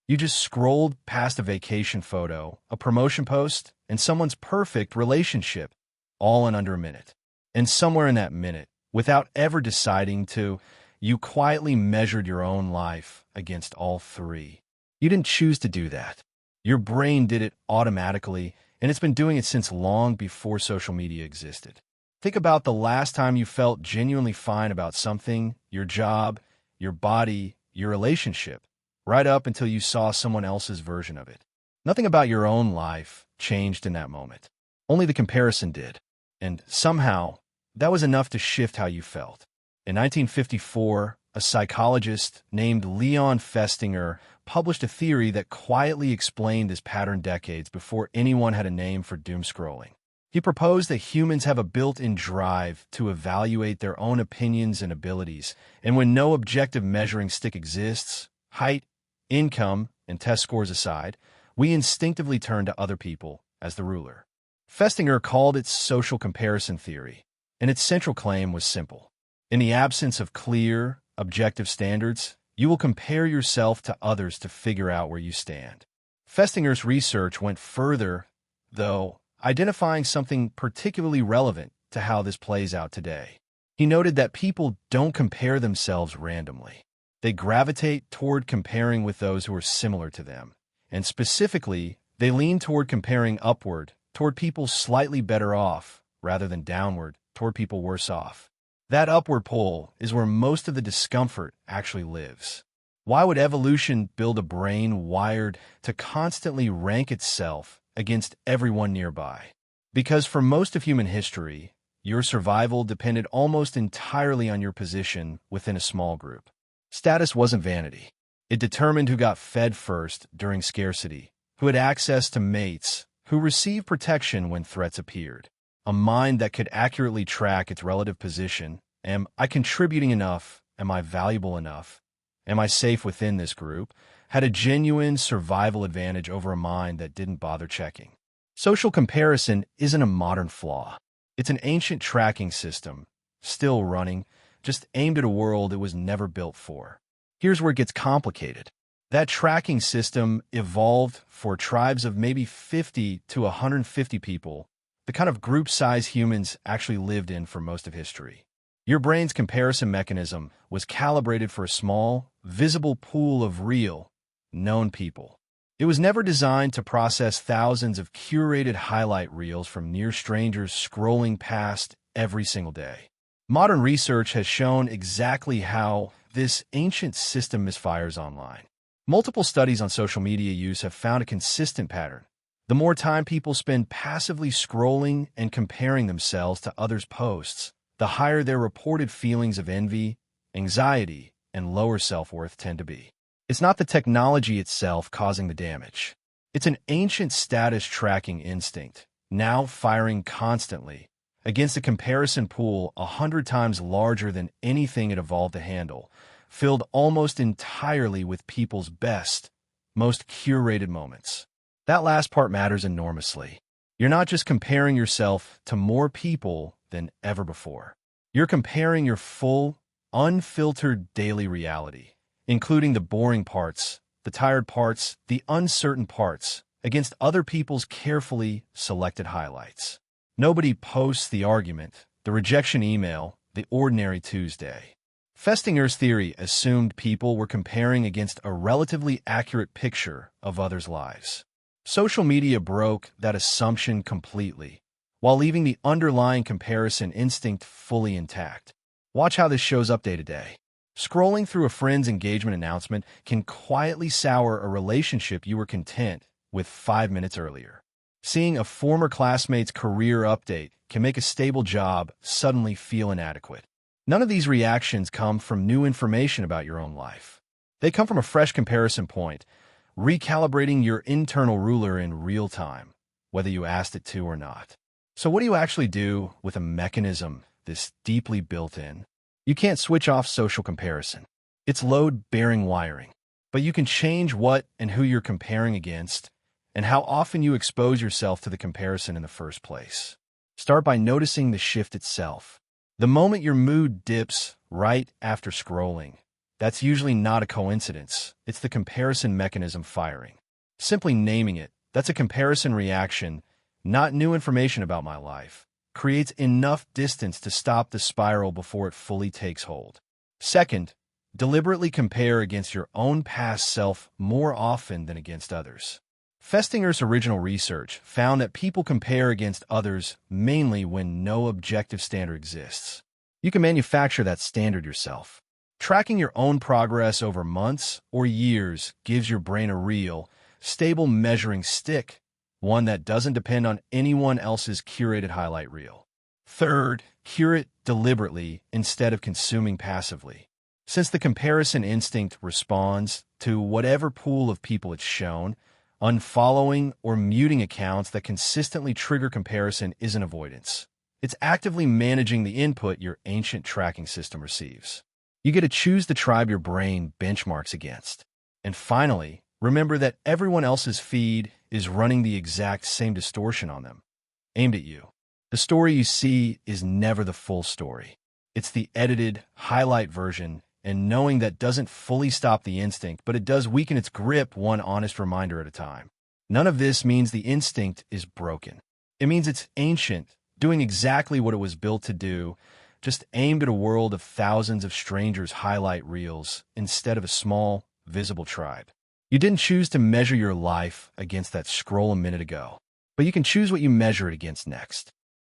You just scrolled past a vacation photo, a promotion post, and someone's perfect relationship, all in under a minute. And somewhere in that minute, without ever deciding to, you quietly measured your own life against all three. You didn't choose to do that. Your brain did it automatically, and it's been doing it since long before social media existed. Think about the last time you felt genuinely fine about something, your job, your body, your relationship, right up until you saw someone else's version of it. Nothing about your own life changed in that moment. Only the comparison did. And somehow, that was enough to shift how you felt. In 1954, a psychologist named Leon Festinger published a theory that quietly explained this pattern decades before anyone had a name for doom scrolling. He proposed that humans have a built-in drive to evaluate their own opinions and abilities, and when no objective measuring stick exists, height, income, and test scores aside, we instinctively turn to other people as the ruler. Festinger called it social comparison theory, and its central claim was simple. In the absence of clear, objective standards, you will compare yourself to others to figure out where you stand. Festinger's research went further, though, identifying something particularly relevant to how this plays out today. He noted that people don't compare themselves randomly. They gravitate toward comparing with those who are similar to them. And specifically, they lean toward comparing upward, toward people slightly better off, rather than downward, toward people worse off. That upward pull is where most of the discomfort actually lives. Why would evolution build a brain wired to constantly rank itself against everyone nearby? Because for most of human history, your survival depended almost entirely on your position within a small group. Status wasn't vanity. It determined who got fed first during scarcity, who had access to mates, who received protection when threats appeared. A mind that could accurately track its relative position. Am I contributing enough? Am I valuable enough? Am I safe within this group? Had a genuine survival advantage over a mind that didn't bother checking. Social comparison isn't a modern flaw. It's an ancient tracking system, still running, just aimed at a world it was never built for. Here's where it gets complicated. That tracking system evolved for tribes of maybe 50 to 150 people, the kind of group size humans actually lived in for most of history. Your brain's comparison mechanism was calibrated for a small, visible pool of real, known people. It was never designed to process thousands of curated highlight reels from near strangers scrolling past every single day. Modern research has shown exactly how this ancient system misfires online. Multiple studies on social media use have found a consistent pattern. The more time people spend passively scrolling and comparing themselves to others' posts, the higher their reported feelings of envy, anxiety, and lower self-worth tend to be. It's not the technology itself causing the damage. It's an ancient status tracking instinct, now firing constantly against a comparison pool 100 times larger than anything it evolved to handle, filled almost entirely with people's best, most curated moments. That last part matters enormously. You're not just comparing yourself to more people than ever before. You're comparing your full, unfiltered daily reality, including the boring parts, the tired parts, the uncertain parts, against other people's carefully selected highlights. Nobody posts the argument, the rejection email, the ordinary Tuesday. Festinger's theory assumed people were comparing against a relatively accurate picture of others' lives. Social media broke that assumption completely, while leaving the underlying comparison instinct fully intact. Watch how this shows up day to day. Scrolling through a friend's engagement announcement can quietly sour a relationship you were content with 5 minutes earlier. Seeing a former classmate's career update can make a stable job suddenly feel inadequate. None of these reactions come from new information about your own life. They come from a fresh comparison point, recalibrating your internal ruler in real time, whether you asked it to or not. So what do you actually do with a mechanism this deeply built in? You can't switch off social comparison. It's load-bearing wiring. But you can change what and who you're comparing against and how often you expose yourself to the comparison in the first place. Start by noticing the shift itself. The moment your mood dips right after scrolling, That's usually not a coincidence. It's the comparison mechanism firing. Simply naming it, that's a comparison reaction, not new information about my life, creates enough distance to stop the spiral before it fully takes hold. Second, deliberately compare against your own past self more often than against others. Festinger's original research found that people compare against others mainly when no objective standard exists. You can manufacture that standard yourself. Tracking your own progress over months or years gives your brain a real, stable measuring stick, one that doesn't depend on anyone else's curated highlight reel. Third, curate deliberately instead of consuming passively. Since the comparison instinct responds to whatever pool of people it's shown, unfollowing or muting accounts that consistently trigger comparison isn't avoidance. It's actively managing the input your ancient tracking system receives. You get to choose the tribe your brain benchmarks against. And finally, remember that everyone else's feed is running the exact same distortion on them, aimed at you. The story you see is never the full story. It's the edited, highlight version, and knowing that doesn't fully stop the instinct, but it does weaken its grip one honest reminder at a time. None of this means the instinct is broken. It means it's ancient, doing exactly what it was built to do, just aimed at a world of thousands of strangers' highlight reels instead of a small, visible tribe. You didn't choose to measure your life against that scroll a minute ago, but you can choose what you measure it against next.